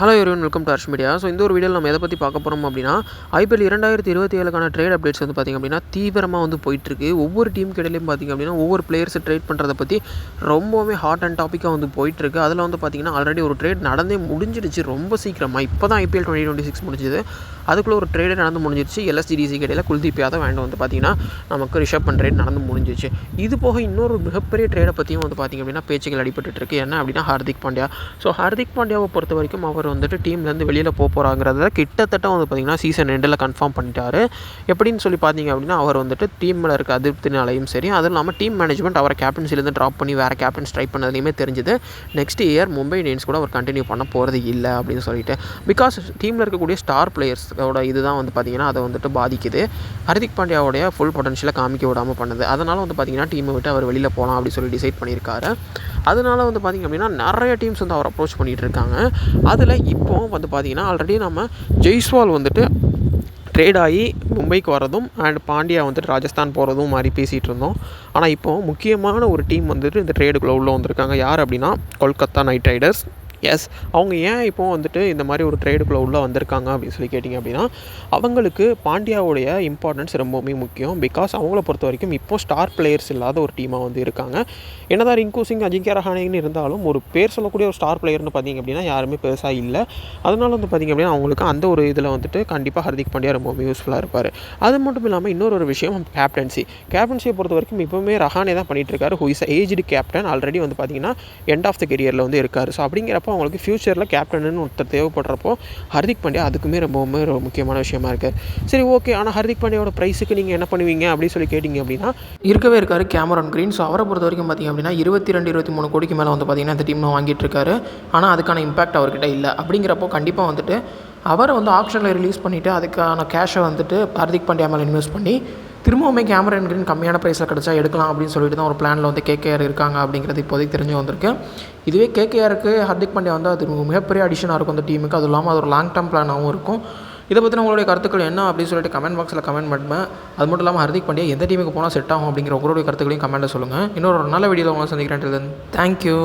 Hello everyone, welcome to Harsh media. So இந்த ஒரு வீடியோவில் நம்ம எதை பற்றி பார்க்க போகிறோம் அப்படின்னா, ஐபிஎல் 2027க்கான ட்ரேட் அப்டேட்ஸ் வந்து பார்த்திங்க அப்படின்னா தீவிரமாக வந்து போயிட்டுருக்கு. ஒவ்வொரு டீம் இடையிலையும் பார்த்திங்க அப்படின்னா ஒவ்வொரு பிளேயர்ஸை ட்ரேட் பண்ணுறதை பற்றி ரொம்பவே ஹாட் அண்ட் டாப்பிக்காக வந்து போயிட்டுருக்கு. அதில் வந்து பார்த்திங்கன்னா ஆல்ரெடி ஒரு ட்ரேட் நடந்தே முடிஞ்சிடுச்சு ரொம்ப சீக்கிரமாக. இப்போ தான் ஐபிஎல் 2026 முடிஞ்சுது. அதுக்குள்ளே ஒரு ட்ரேடே நடந்து முடிஞ்சிருச்சு. எல்எஸ்ஜிடிசி இடையில குல்தீப் யாதவ் வேண்ட வந்து பார்த்திங்கன்னா நமக்கு ரிஷப் பண்ட் ட்ரேட் நடந்து முடிஞ்சிச்சு. இது போக இன்னொரு மிகப்பெரிய ட்ரேடை பற்றியும் வந்து பார்த்திங்க அப்படின்னா பேச்சுகள் அடிபட்டுருக்கு. என்ன அப்படின்னா ஹார்திக் பாண்டியா. ஸோ ஹார்திக் பாண்டியாவை பொறுத்த வரைக்கும் அவர் வந்துட்டு டீம்லேருந்து வெளியில் போகிறாங்கிறத கிட்டத்தட்ட வந்து பார்த்திங்கன்னா சீசன் எண்டில் கன்ஃபார்ம் பண்ணிட்டாரு. எப்படின்னு சொல்லி பார்த்தீங்க அப்படின்னா அவர் வந்துட்டு டீமில் இருக்க அதிருப்தினாலையும் சரி, அதுவும் இல்லாமல் டீம் மேனேஜ்மெண்ட் அவரை கேப்டன்சிலேருந்து ட்ராப் பண்ணி வேறு கேப்டன்ஸ் ட்ரை பண்ணதுலையுமே தெரிஞ்சுது நெக்ஸ்ட் இயர் மும்பை இந்தியன்ஸ் கூட அவர் கண்டினியூ பண்ண போகிறது இல்லை அப்படின்னு சொல்லிட்டு. பிகாஸ் டீமில் இருக்கக்கூடிய ஸ்டார் பிளேயர்ஸோட இதுதான் வந்து பார்த்திங்கன்னா அதை வந்துட்டு பாதிக்குது. ஹார்திக் பாண்டியாவுடைய ஃபுல் பொட்டன்ஷியலை காமிக்க விடாமல் பண்ணுது. அதனால் வந்து பார்த்திங்கன்னா டீமை விட்டு அவர் வெளியில் போகலாம் அப்படின்னு சொல்லி டிசைட் பண்ணியிருக்காரு. அதனால் வந்து பார்த்திங்க அப்படின்னா நிறைய டீம்ஸ் வந்து அவர் அப்ரோச் பண்ணிகிட்டு இருக்காங்க. அதில் இப்போ வந்து பார்த்திங்கன்னா ஆல்ரெடி நம்ம ஜெய்ஸ்வால் வந்துட்டு ட்ரேட் ஆகி மும்பைக்கு வரதும் அண்ட் பாண்டியா வந்துட்டு ராஜஸ்தான் போகிறதும் மாதிரி பேசிகிட்டு இருந்தோம். ஆனால் இப்போது முக்கியமான ஒரு டீம் வந்துட்டு இந்த ட்ரேடுக்குள்ளே உள்ளே வந்திருக்காங்க. யார் அப்படின்னா கொல்கத்தா நைட் ரைடர்ஸ். எஸ், அவங்க ஏன் இப்போது வந்துட்டு இந்த மாதிரி ஒரு ட்ரேடுக்குள்ளே உள்ளே வந்திருக்காங்க அப்படின்னு சொல்லி கேட்டிங்க அப்படின்னா, அவங்களுக்கு பாண்டியாவுடைய இம்பார்ட்டன்ஸ் ரொம்பவுமே முக்கியம். பிகாஸ் அவங்கள பொறுத்த வரைக்கும் இப்போது ஸ்டார் பிளேயர்ஸ் இல்லாத ஒரு டீமாக வந்து இருக்காங்க. என்னதான் ரிங்கு சிங், அஜிங்கியா ரஹானேன்னு இருந்தாலும் ஒரு பேர் சொல்லக்கூடிய ஒரு ஸ்டார் பிளேயர்னு பார்த்திங்க அப்படின்னா யாருமே பெருசாக இல்லை. அதனால வந்து பார்த்திங்க அப்படின்னா அவங்களுக்கு அந்த ஒரு இதில் வந்துட்டு கண்டிப்பாக ஹார்திக் பாண்டியா ரொம்பவுமே யூஸ்ஃபுல்லாக இருப்பார். அது மட்டும் இல்லாமல் இன்னொரு விஷயம் கேப்டன்சியை பொறுத்த வரைக்கும் இப்போவுமே ரஹானே தான் பண்ணிகிட்ருக்காரு. Who is aged captain. Already வந்து பார்த்திங்கன்னா எண்ட் ஆஃப் த கெரியரில் வந்து இருக்கார். ஸோ அப்படிங்கிறப்ப அவங்களுக்கு ஃப்யூச்சரில் கேப்டன்னு ஒருத்தர் தேவைப்படுறப்போ ஹார்திக் பாண்டியா அதுக்குமே ரொம்பவுமே ஒரு முக்கியமான விஷயமா இருக்குது. சரி, ஓகே. ஆனால் ஹார்திக் பாண்டியாவோட ப்ரைஸுக்கு நீங்கள் என்ன பண்ணுவீங்க அப்படின்னு சொல்லி கேட்டிங்க அப்படின்னா இருக்கவே இருக்கார் கேமரான் கிரீன். ஸோ அவரை பொறுத்த வரைக்கும் பார்த்திங்க அப்படின்னா 22-23 கோடிக்கு மேலே வந்து பார்த்திங்கன்னா இந்த டீமில் வாங்கிட்டு இருக்காரு. ஆனால் அதுக்கான இம்பாக்ட் அவர்கிட்ட இல்லை. அப்படிங்கிறப்போ கண்டிப்பாக வந்துட்டு அவரை வந்து ஆப்ஷனில் ரிலீஸ் பண்ணிவிட்டு அதுக்கான கேஷை வந்துட்டு ஹார்திக் பாண்டியா மேலே இன்வெஸ்ட் பண்ணி திரும்பவுமே கேமரான் கிரீன் கம்மியான ப்ரைஸில் கிடச்சா எடுக்கலாம் அப்படின்னு சொல்லிட்டு தான் ஒரு பிளானில் வந்து கேகேஆர் இருக்காங்க அப்படிங்கிறது இப்போதைக்கு தெரிஞ்சு வந்திருக்கு. இதுவே கேகேஆருக்கு ஹார்திக் பாண்டியா வந்து அது மிகப்பெரிய அடிஷனாக இருக்கும் அந்த டீமுக்கு. அதுவும் இல்லாமல் அது ஒரு லாங் டேர்ம் பிளானாகவும் இருக்கும். இதை பற்றின உங்களுடைய கருத்துக்கள் என்ன அப்படின்னு சொல்லிட்டு கமெண்ட் பாக்ஸில் கமெண்ட் பண்ணுவேன். அது மட்டும் இல்லாமல் ஹார்திக் பாண்டியா எந்த டீமுக்கு போனால் செட் ஆகும் அப்படிங்கிற உங்களுடைய கருத்துக்களையும் கமெண்ட்டில் சொல்லுங்கள். இன்னொரு நல்ல வீடியோவில் உங்களை சந்திக்கிறேன். தேங்க்யூ.